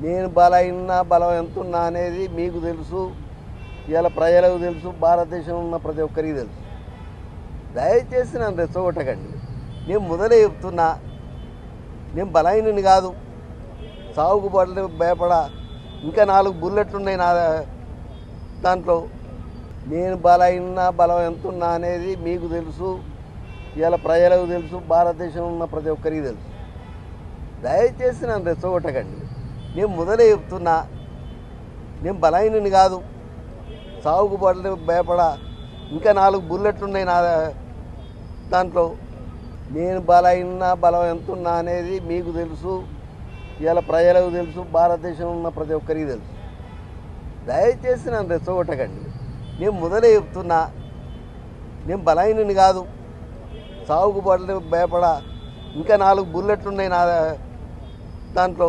నేను బలైన బలం ఎంతున్నా అనేది మీకు తెలుసు, ఇవాళ ప్రజలకు తెలుసు, భారతదేశంలో ఉన్న ప్రతి ఒక్కరికి తెలుసు. దయచేసి నన్ను రెచ్చగొట్టకండి. నేను మొదలే చెప్తున్నా, నేను బలహీనుని కాదు, సాగుకు భయపడా. ఇంకా 4 బుల్లెట్లు ఉన్నాయి నా దాంట్లో. నేను బలైన బలం ఎంతున్నా అనేది మీకు తెలుసు, ఇవాళ ప్రజలకు తెలుసు, భారతదేశంలో ఉన్న ప్రతి ఒక్కరికి తెలుసు. దయచేసి నన్ను రెచ్చగొట్టకండి. నేను మొదలే చెప్తున్నా, నేను బలహీనుని కాదు, సాగుకు భయపడా. ఇంకా 4 బుల్లెట్లు ఉన్నాయి నా దాంట్లో. నేను బలైన బలం ఎంతున్నా అనేది మీకు తెలుసు, ఇవాళ ప్రజలకు తెలుసు, భారతదేశంలో ఉన్న ప్రతి ఒక్కరికి తెలుసు. దయచేసి నన్ను రెచ్చగొట్టకండి. నేను మొదలే చెప్తున్నా, నేను బలహీనుని కాదు, సాగుకు భయపడా. ఇంకా 4 బుల్లెట్లు ఉన్నాయి నా దాంట్లో.